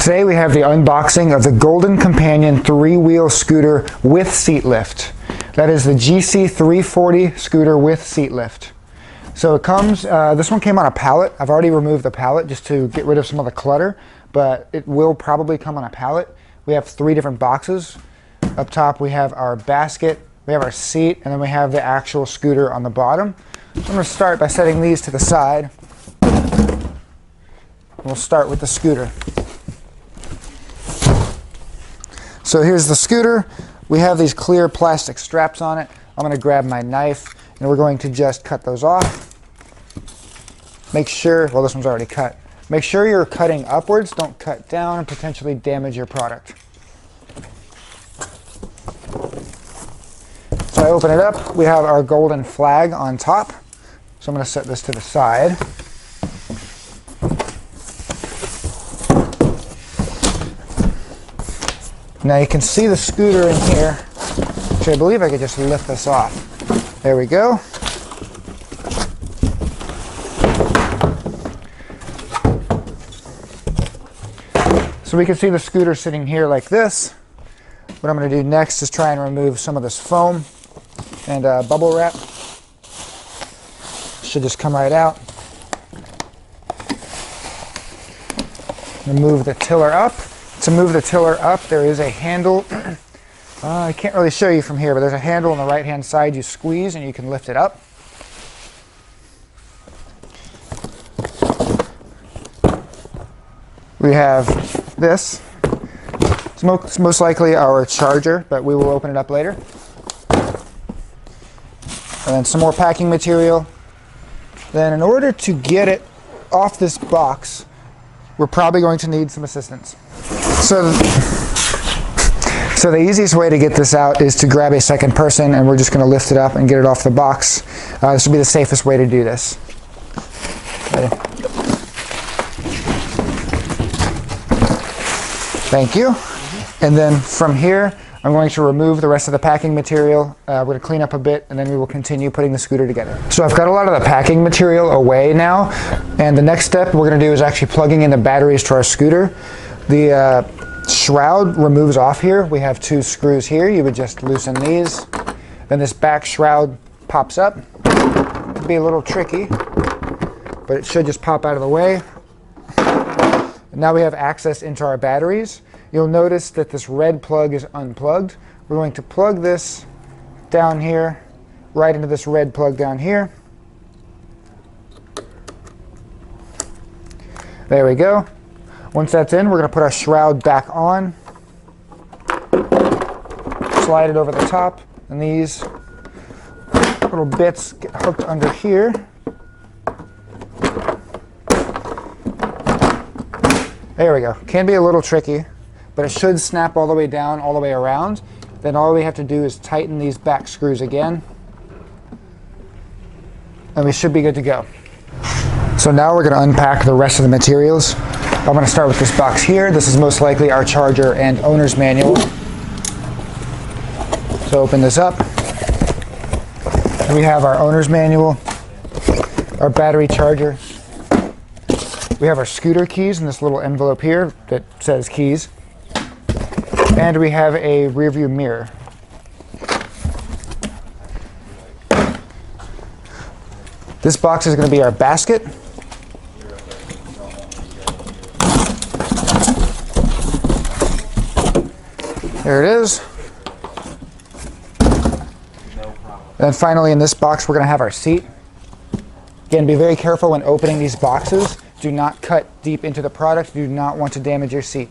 Today we have the unboxing of the Golden Companion 3-wheel scooter with seat lift. That is the GC340 scooter with seat lift. So it comes, this one came on a pallet. I've already removed the pallet just to get rid of some of the clutter, but it will probably come on a pallet. We have 3 different boxes. Up top we have our basket, we have our seat, and then we have the actual scooter on the bottom. So I'm going to start by setting these to the side. We'll start with the scooter. So here's the scooter. We have these clear plastic straps on it. I'm going to grab my knife and we're going to just cut those off. Make sure, well, this one's already cut. Make sure you're cutting upwards, don't cut down and potentially damage your product. So I open it up, we have our golden flag on top. So I'm going to set this to the side. Now you can see the scooter in here, which I believe I could just lift this off. There we go. So we can see the scooter sitting here like this. What I'm going to do next is try and remove some of this foam and bubble wrap. Should just come right out. Move the tiller up. To move the tiller up, there is a handle. I can't really show you from here, but there's a handle on the right-hand side. You squeeze and you can lift it up. We have this. It's most likely our charger, but we will open it up later. And then some more packing material. Then in order to get it off this box, we're probably going to need some assistance. So the easiest way to get this out is to grab a second person, and we're just going to lift it up and get it off the box. This will be the safest way to do this. Okay. Thank you. And then from here, I'm going to remove the rest of the packing material. We're going to clean up a bit, and then we will continue putting the scooter together. So I've got a lot of the packing material away now, and the next step we're going to do is actually plugging in the batteries to our scooter. The shroud removes off here. We have 2 screws here. You would just loosen these. Then this back shroud pops up. It'd be a little tricky, but it should just pop out of the way. And now we have access into our batteries. You'll notice that this red plug is unplugged. We're going to plug this down here, right into this red plug down here. There we go. Once that's in, we're going to put our shroud back on. Slide it over the top, and these little bits get hooked under here. There we go. Can be a little tricky, but it should snap all the way down, all the way around. Then all we have to do is tighten these back screws again, and we should be good to go. So now we're going to unpack the rest of the materials. I'm going to start with this box here. This is most likely our charger and owner's manual. So open this up. We have our owner's manual, our battery charger. We have our scooter keys in this little envelope here that says keys. And we have a rear view mirror. This box is going to be our basket. There it is. And finally in this box we're going to have our seat. Again, be very careful when opening these boxes. Do not cut deep into the product. You do not want to damage your seat.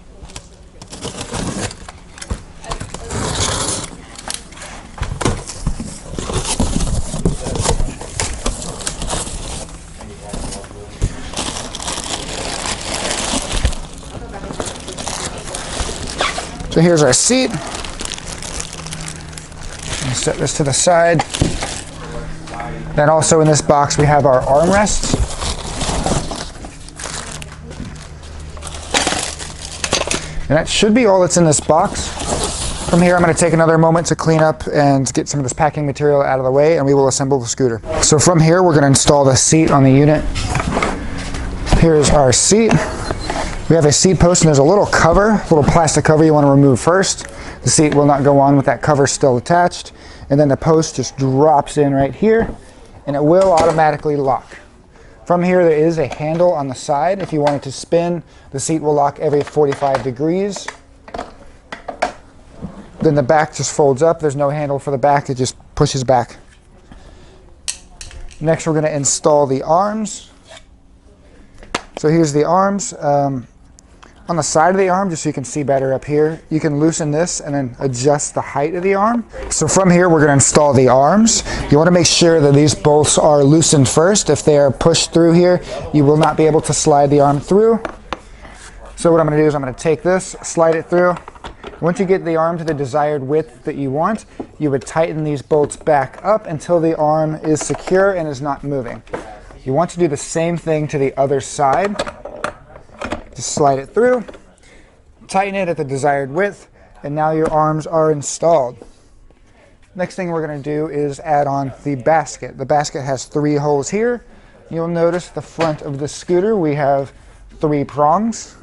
So here's our seat. Set this to the side. Then also in this box we have our armrests. And that should be all that's in this box. From here I'm going to take another moment to clean up and get some of this packing material out of the way, and we will assemble the scooter. So from here we're going to install the seat on the unit. Here's our seat. We have a seat post and there's a little cover, a little plastic cover you want to remove first. The seat will not go on with that cover still attached. And then the post just drops in right here and it will automatically lock. From here there is a handle on the side. If you want it to spin, the seat will lock every 45 degrees. Then the back just folds up. There's no handle for the back, it just pushes back. Next we're going to install the arms. So here's the arms. On the side of the arm, just so you can see better up here, you can loosen this and then adjust the height of the arm. So from here, we're going to install the arms. You want to make sure that these bolts are loosened first. If they are pushed through here, you will not be able to slide the arm through. So what I'm going to do is I'm going to take this, slide it through. Once you get the arm to the desired width that you want, you would tighten these bolts back up until the arm is secure and is not moving. You want to do the same thing to the other side. Just slide it through, tighten it at the desired width, and now your arms are installed. Next thing we're going to do is add on the basket. The basket has 3 holes here. You'll notice the front of the scooter we have 3 prongs.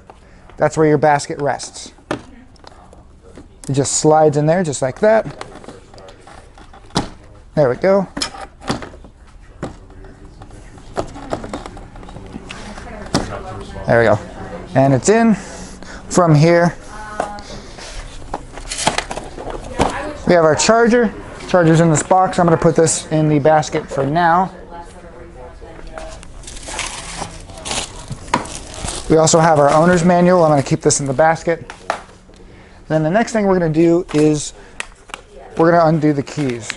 That's where your basket rests. It just slides in there just like that. There we go. There we go. And it's in. From here, we have our charger. Charger's in this box. I'm going to put this in the basket for now. We also have our owner's manual. I'm going to keep this in the basket. Then the next thing we're going to do is we're going to undo the keys.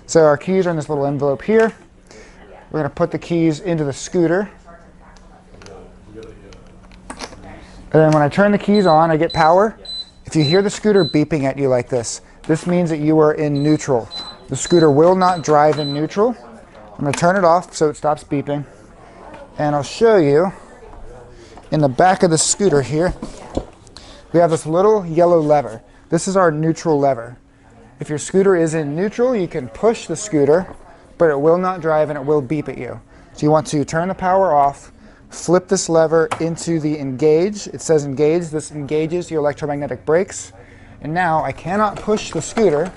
So our keys are in this little envelope here. We're going to put the keys into the scooter. And then when I turn the keys on, I get power. If you hear the scooter beeping at you like this means that you are in neutral. The scooter will not drive in neutral. I'm going to turn it off so it stops beeping. And I'll show you in the back of the scooter here, we have this little yellow lever. This is our neutral lever. If your scooter is in neutral, you can push the scooter, but it will not drive and it will beep at you. So you want to turn the power off, flip this lever into the engage. It says engage. This engages your electromagnetic brakes. And now I cannot push the scooter,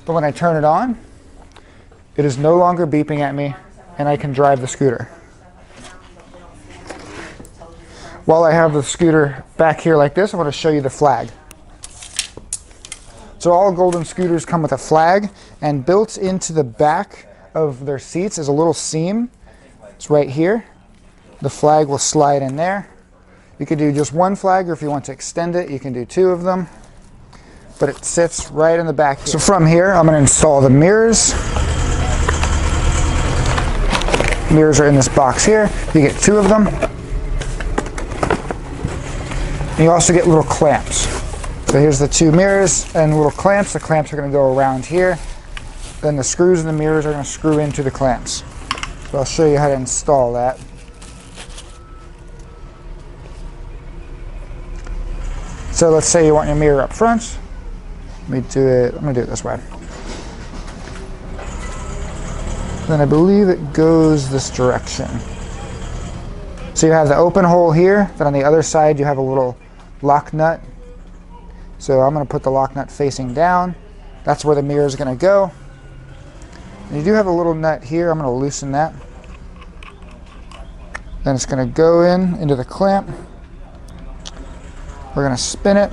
but when I turn it on, it is no longer beeping at me and I can drive the scooter. While I have the scooter back here like this, I want to show you the flag. So all Golden scooters come with a flag, and built into the back of their seats is a little seam. It's right here. The flag will slide in there. You could do just one flag, or if you want to extend it, you can do 2 of them. But it sits right in the back here. So from here, I'm going to install the mirrors. Mirrors are in this box here. You get 2 of them. And you also get little clamps. So here's the 2 mirrors and little clamps. The clamps are going to go around here. Then the screws in the mirrors are going to screw into the clamps. So I'll show you how to install that. So let's say you want your mirror up front. Let me do it. I'm going to do it this way. Then I believe it goes this direction. So you have the open hole here. Then on the other side you have a little lock nut. So I'm going to put the lock nut facing down. That's where the mirror is going to go. And you do have a little nut here. I'm going to loosen that. Then it's going to go into the clamp. We're going to spin it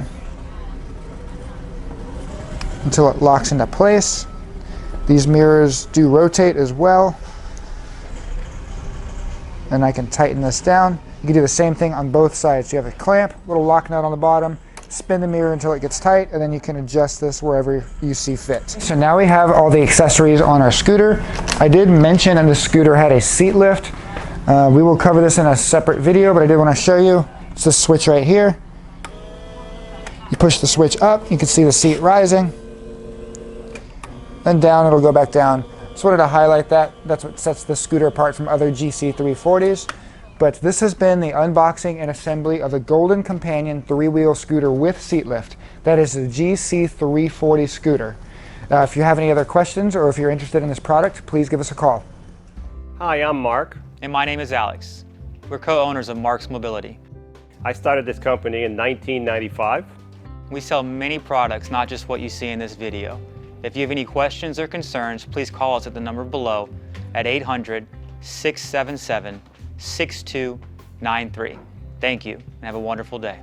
until it locks into place. These mirrors do rotate as well. And I can tighten this down. You can do the same thing on both sides. So you have a clamp, little lock nut on the bottom, spin the mirror until it gets tight, and then you can adjust this wherever you see fit. So now we have all the accessories on our scooter. I did mention that the scooter had a seat lift. We will cover this in a separate video, but I did want to show you. It's this switch right here. You push the switch up, you can see the seat rising. Then down, it'll go back down. Just wanted to highlight that. That's what sets this scooter apart from other GC340s. But this has been the unboxing and assembly of the Golden Companion 3-wheel scooter with seat lift. That is the GC340 scooter. If you have any other questions or if you're interested in this product, please give us a call. Hi, I'm Mark. And my name is Alex. We're co-owners of Marc's Mobility. I started this company in 1995. We sell many products, not just what you see in this video. If you have any questions or concerns, please call us at the number below at 800-677-6293. Thank you, and have a wonderful day.